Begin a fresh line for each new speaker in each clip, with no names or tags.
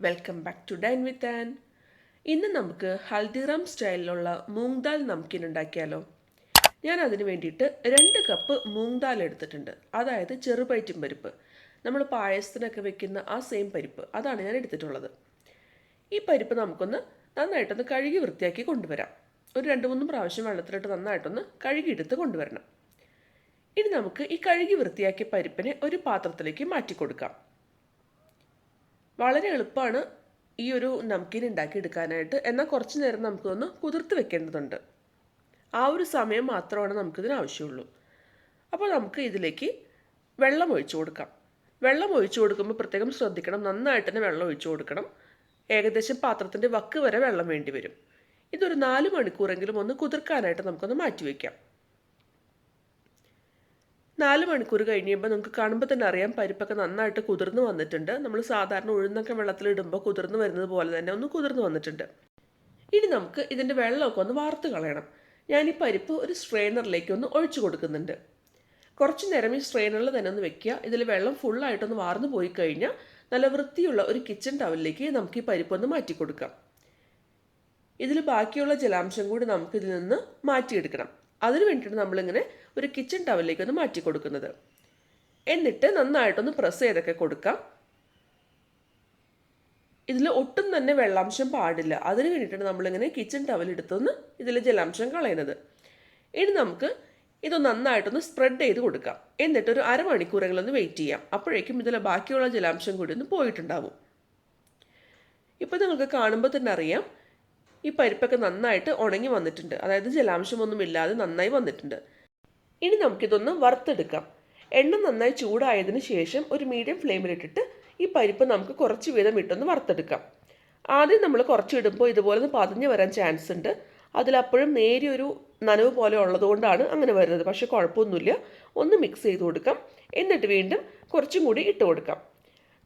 Welcome back to dine with Ann. ഇന്ന് നമുക്ക് ഹൽദിറാം സ്റ്റൈലിലുള്ള മൂങ് ദാൽ നംകീൻ ഉണ്ടാക്കിയാലോ. ഞാൻ അതിന് വേണ്ടിയിട്ട് 2 കപ്പ് മൂങ് ദാൽ എടുത്തിട്ടുണ്ട്. അതായത് ചെറുപയറ്റും പരിപ്പ്, നമ്മൾ പായസത്തിനൊക്കെ വെക്കുന്ന ആ സെയിം പരിപ്പ്, അതാണ് ഞാൻ എടുത്തിട്ടുള്ളത്. ഈ പരിപ്പ് നമുക്കൊന്ന് നന്നായിട്ടൊന്ന് കഴുകി വൃത്തിയാക്കി കൊണ്ടുവരാം. ഒരു 2-3 പ്രാവശ്യം വെള്ളത്തിലിട്ട് നന്നായിട്ടൊന്ന് കഴുകിയെടുത്ത് കൊണ്ടുവരണം. ഇനി നമുക്ക് ഈ കഴുകി വൃത്തിയാക്കിയ പരിപ്പിനെ ഒരു പാത്രത്തിലേക്ക് മാറ്റി കൊടുക്കാം. വളരെ എളുപ്പമാണ് ഈ ഒരു നംകീൻ ഉണ്ടാക്കിയെടുക്കാനായിട്ട്. എന്നാൽ കുറച്ച് നേരം നമുക്കൊന്ന് കുതിർത്ത് വെക്കേണ്ടതുണ്ട്. ആ ഒരു സമയം മാത്രമാണ് നമുക്കിതിന് ആവശ്യമുള്ളൂ. അപ്പോൾ നമുക്ക് ഇതിലേക്ക് വെള്ളം ഒഴിച്ചു കൊടുക്കാം. വെള്ളം ഒഴിച്ചു കൊടുക്കുമ്പോൾ പ്രത്യേകം ശ്രദ്ധിക്കണം, നന്നായിട്ട് തന്നെ വെള്ളം ഒഴിച്ചു കൊടുക്കണം. ഏകദേശം പാത്രത്തിൻ്റെ വക്ക് വരെ വെള്ളം വേണ്ടി വരും. ഇതൊരു 4 മണിക്കൂറെങ്കിലും ഒന്ന് കുതിർക്കാനായിട്ട് നമുക്കൊന്ന് മാറ്റി വയ്ക്കാം. 4 മണിക്കൂർ കഴിയുമ്പോൾ നമുക്ക് കാണുമ്പോൾ തന്നെ അറിയാം പരിപ്പൊക്കെ നന്നായിട്ട് കുതിർന്ന് വന്നിട്ടുണ്ട്. നമ്മൾ സാധാരണ ഉഴുന്നൊക്കെ വെള്ളത്തിലിടുമ്പോൾ കുതിർന്ന് വരുന്നത് പോലെ തന്നെ ഒന്ന് കുതിർന്ന് വന്നിട്ടുണ്ട്. ഇനി നമുക്ക് ഇതിൻ്റെ വെള്ളമൊക്കെ ഒന്ന് വാർത്ത് കളയണം. ഞാൻ ഈ പരിപ്പ് ഒരു സ്ട്രെയിനറിലേക്ക് ഒന്ന് ഒഴിച്ചു കൊടുക്കുന്നുണ്ട്. കുറച്ച് നേരം ഈ സ്ട്രെയിനറിൽ തന്നെ ഒന്ന് വെക്കുക. ഇതിൽ വെള്ളം ഫുള്ളായിട്ടൊന്ന് വാർന്നു പോയി കഴിഞ്ഞാൽ നല്ല വൃത്തിയുള്ള ഒരു കിച്ചൺ ടവലിലേക്ക് നമുക്ക് ഈ പരിപ്പൊന്ന് മാറ്റി കൊടുക്കാം. ഇതിൽ ബാക്കിയുള്ള ജലാംശം കൂടി നമുക്കിതിൽ നിന്ന് മാറ്റിയെടുക്കണം. അതിന് വേണ്ടിയിട്ട് നമ്മളിങ്ങനെ ഒരു കിച്ചൺ ടവലിലേക്ക് ഒന്ന് മാറ്റി കൊടുക്കുന്നത്. എന്നിട്ട് നന്നായിട്ടൊന്ന് പ്രസ് ചെയ്തൊക്കെ കൊടുക്കാം. ഇതിൽ ഒട്ടും തന്നെ വെള്ളാംശം പാടില്ല. അതിന് വേണ്ടിയിട്ടാണ് നമ്മളിങ്ങനെ കിച്ചൺ ടവൽ എടുത്തൊന്ന് ഇതിൽ ജലാംശം കളയുന്നത്. ഇനി നമുക്ക് ഇത് നന്നായിട്ടൊന്ന് സ്പ്രെഡ് ചെയ്ത് കൊടുക്കാം. എന്നിട്ട് ഒരു അരമണിക്കൂറെങ്കിലും ഒന്ന് വെയിറ്റ് ചെയ്യാം. അപ്പോഴേക്കും ഇതിലെ ബാക്കിയുള്ള ജലാംശം കൂടി ഒന്ന് പോയിട്ടുണ്ടാവും. ഇപ്പോൾ നിങ്ങൾക്ക് കാണുമ്പോൾ തന്നെ അറിയാം ഈ പരിപ്പൊക്കെ നന്നായിട്ട് ഉണങ്ങി വന്നിട്ടുണ്ട്. അതായത് ജലാംശമൊന്നും ഇല്ലാതെ നന്നായി വന്നിട്ടുണ്ട്. ഇനി നമുക്കിതൊന്ന് വറുത്തെടുക്കാം. എണ്ണ നന്നായി ചൂടായതിന് ശേഷം ഒരു മീഡിയം ഫ്ലെയിമിലിട്ടിട്ട് ഈ പരിപ്പ് നമുക്ക് കുറച്ച് വീതം ഇട്ടൊന്ന് വറുത്തെടുക്കാം. ആദ്യം നമ്മൾ കുറച്ച് ഇടുമ്പോൾ ഇതുപോലെ ഒന്ന് പതഞ്ഞ് വരാൻ ചാൻസ് ഉണ്ട്. അതിലപ്പോഴും നേരിയൊരു നനവ് പോലെ ഉള്ളതുകൊണ്ടാണ് അങ്ങനെ വരുന്നത്. പക്ഷേ കുഴപ്പമൊന്നുമില്ല. ഒന്ന് മിക്സ് ചെയ്ത് കൊടുക്കാം. എന്നിട്ട് വീണ്ടും കുറച്ചും കൂടി ഇട്ട് കൊടുക്കാം.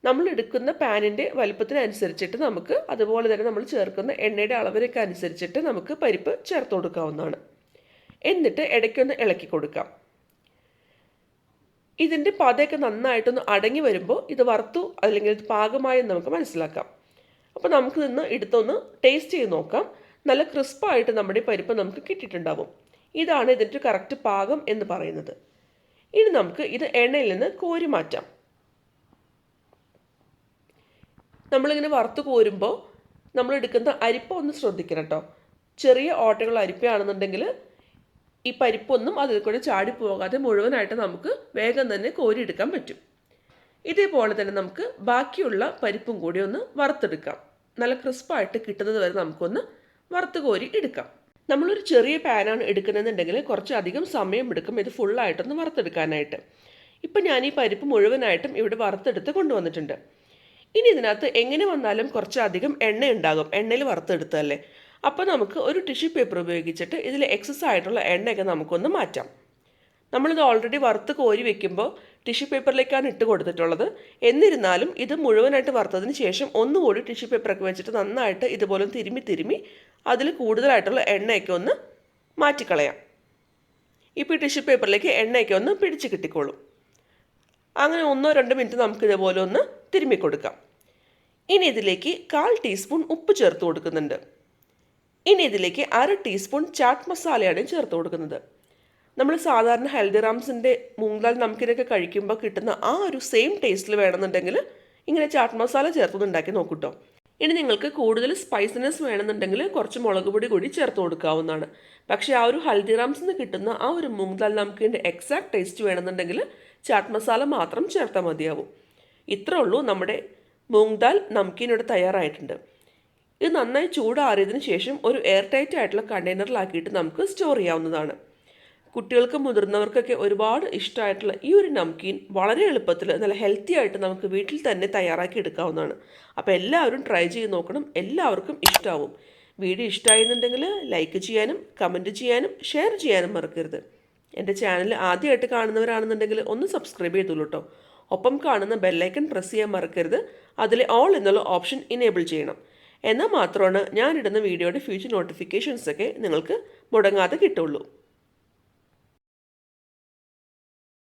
നമ്മൾ എടുക്കുന്ന പാനിൻ്റെ വലുപ്പത്തിനനുസരിച്ചിട്ട് നമുക്ക്, അതുപോലെ തന്നെ നമ്മൾ ചേർക്കുന്ന എണ്ണയുടെ അളവിനൊക്കെ അനുസരിച്ചിട്ട് നമുക്ക് പരിപ്പ് ചേർത്ത് കൊടുക്കാവുന്നതാണ്. എന്നിട്ട് ഇടയ്ക്കൊന്ന് ഇളക്കി കൊടുക്കാം. ഇതിൻ്റെ പതയൊക്കെ നന്നായിട്ടൊന്ന് അടങ്ങി വരുമ്പോൾ ഇത് വറുത്തു അല്ലെങ്കിൽ ഇത് പാകമായെന്ന് നമുക്ക് മനസ്സിലാക്കാം. അപ്പോൾ നമുക്ക് നിന്ന് എടുത്തൊന്ന് ടേസ്റ്റ് ചെയ്ത് നോക്കാം. നല്ല ക്രിസ്പായിട്ട് നമ്മുടെ പരിപ്പ് നമുക്ക് കിട്ടിയിട്ടുണ്ടാവും. ഇതാണ് ഇതിൻ്റെ കറക്റ്റ് പാകം എന്ന് പറയുന്നത്. ഇനി നമുക്ക് ഇത് എണ്ണയിൽ നിന്ന് കോരി മാറ്റാം. നമ്മളിങ്ങനെ വറുത്ത് കോരുമ്പോൾ നമ്മൾ എടുക്കുന്ന അരിപ്പ ഒന്ന് ശ്രദ്ധിക്കണം കേട്ടോ. ചെറിയ ഓട്ടയുള്ള അരിപ്പയാണെന്നുണ്ടെങ്കിൽ ഈ പരിപ്പൊന്നും അതിൽ കൂടെ ചാടിപ്പോകാതെ മുഴുവനായിട്ട് നമുക്ക് വേഗം തന്നെ കോരിയെടുക്കാൻ പറ്റും. ഇതേപോലെ തന്നെ നമുക്ക് ബാക്കിയുള്ള പരിപ്പും കൂടി ഒന്ന് വറുത്തെടുക്കാം. നല്ല ക്രിസ്പായിട്ട് കിട്ടുന്നത് വരെ നമുക്കൊന്ന് വറുത്ത് കോരി എടുക്കാം. നമ്മളൊരു ചെറിയ പാനാണ് എടുക്കുന്നതെന്നുണ്ടെങ്കിൽ കുറച്ചധികം സമയം എടുക്കും ഇത് ഫുള്ളായിട്ടൊന്ന് വറുത്തെടുക്കാനായിട്ട്. ഇപ്പം ഞാൻ ഈ പരിപ്പ് മുഴുവനായിട്ടും ഇവിടെ വറുത്തെടുത്ത് കൊണ്ടുവന്നിട്ടുണ്ട്. ഇനി ഇതിനകത്ത് എങ്ങനെ വന്നാലും കുറച്ചധികം എണ്ണ ഉണ്ടാകും, എണ്ണയിൽ വറുത്തെടുത്തതല്ലേ. അപ്പോൾ നമുക്ക് ഒരു ടിഷ്യൂ പേപ്പർ ഉപയോഗിച്ചിട്ട് ഇതിൽ എക്സസ് ആയിട്ടുള്ള എണ്ണയൊക്കെ നമുക്കൊന്ന് മാറ്റാം. നമ്മളിത് ഓൾറെഡി വറുത്ത് കോരി വെക്കുമ്പോൾ ടിഷ്യൂ പേപ്പറിലേക്കാണ് ഇട്ട് കൊടുത്തിട്ടുള്ളത്. എന്നിരുന്നാലും ഇത് മുഴുവനായിട്ട് വറുത്തതിന് ശേഷം ഒന്നുകൂടി ടിഷ്യൂ പേപ്പറൊക്കെ വെച്ചിട്ട് നന്നായിട്ട് ഇതുപോലെ തിരുമ്മി അതിൽ കൂടുതലായിട്ടുള്ള എണ്ണയൊക്കെ ഒന്ന് മാറ്റിക്കളയാം. ഇപ്പോൾ ഈ ടിഷ്യൂ പേപ്പറിലേക്ക് എണ്ണയൊക്കെ ഒന്ന് പിടിച്ച് കിട്ടിക്കോളും. അങ്ങനെ 1-2 മിനിറ്റ് നമുക്ക് ഇതേപോലെ ഒന്ന് തിരുമ്മി കൊടുക്കാം. ഇനി ഇതിലേക്ക് 1/4 ടീസ്പൂൺ ഉപ്പ് ചേർത്ത് കൊടുക്കുന്നുണ്ട്. ഇനി ഇതിലേക്ക് 1/2 ടീസ്പൂൺ ചാട്ട് മസാലയാണ് ചേർത്ത് കൊടുക്കുന്നത്. നമ്മൾ സാധാരണ ഹൽദിറാംസിൻ്റെ മൂങ് ദാൽ നംകീനൊക്കെ കഴിക്കുമ്പോൾ കിട്ടുന്ന ആ ഒരു സെയിം ടേസ്റ്റിൽ വേണമെന്നുണ്ടെങ്കിൽ ഇങ്ങനെ ചാട്ട് മസാല ചേർത്തൊന്ന് ഉണ്ടാക്കി നോക്കൂട്ടോ. ഇനി നിങ്ങൾക്ക് കൂടുതൽ സ്പൈസിനെസ് വേണമെന്നുണ്ടെങ്കിൽ കുറച്ച് മുളക് പൊടി കൂടി ചേർത്ത് കൊടുക്കാവുന്നതാണ്. പക്ഷേ ആ ഒരു ഹൽദിറാംസിൽ നിന്ന് കിട്ടുന്ന ആ ഒരു മൂങ് ദാൽ നംകീൻ്റെ എക്സാക്ട് ടേസ്റ്റ് വേണമെന്നുണ്ടെങ്കിൽ ചാട്ട് മസാല മാത്രം ചേർത്താൽ മതിയാവും. ഇത്രേ ഉള്ളൂ, നമ്മുടെ മൂങ് ദാൽ നംകീൻ ഇവിടെ തയ്യാറായിട്ടുണ്ട്. ഇത് നന്നായി ചൂടാറിയതിന് ശേഷം ഒരു എയർ ടൈറ്റ് ആയിട്ടുള്ള കണ്ടെയ്നറിലാക്കിയിട്ട് നമുക്ക് സ്റ്റോർ ചെയ്യാവുന്നതാണ്. കുട്ടികൾക്കും മുതിർന്നവർക്കൊക്കെ ഒരുപാട് ഇഷ്ടമായിട്ടുള്ള ഈ ഒരു നംകീൻ വളരെ എളുപ്പത്തിൽ നല്ല ഹെൽത്തി ആയിട്ട് നമുക്ക് വീട്ടിൽ തന്നെ തയ്യാറാക്കി എടുക്കാവുന്നതാണ്. അപ്പോൾ എല്ലാവരും ട്രൈ ചെയ്ത് നോക്കണം. എല്ലാവർക്കും ഇഷ്ടമാവും. വീഡിയോ ഇഷ്ടമായിരുന്നുണ്ടെങ്കിൽ ലൈക്ക് ചെയ്യാനും കമൻറ്റ് ചെയ്യാനും ഷെയർ ചെയ്യാനും മറക്കരുത്. എൻ്റെ ചാനൽ ആദ്യമായിട്ട് കാണുന്നവരാണെന്നുണ്ടെങ്കിൽ ഒന്ന് സബ്സ്ക്രൈബ് ചെയ്തോളൂ കേട്ടോ. ഒപ്പം കാണുന്ന ബെല്ലൈക്കൺ പ്രസ് ചെയ്യാൻ മറക്കരുത്. അതിൽ ഓൾ എന്നുള്ള ഓപ്ഷൻ ഇനേബിൾ ചെയ്യണം. എന്നാൽ മാത്രമാണ് ഞാനിടുന്ന വീഡിയോയുടെ ഫ്യൂച്ചർ നോട്ടിഫിക്കേഷൻസൊക്കെ നിങ്ങൾക്ക് മുടങ്ങാതെ കിട്ടുള്ളൂ.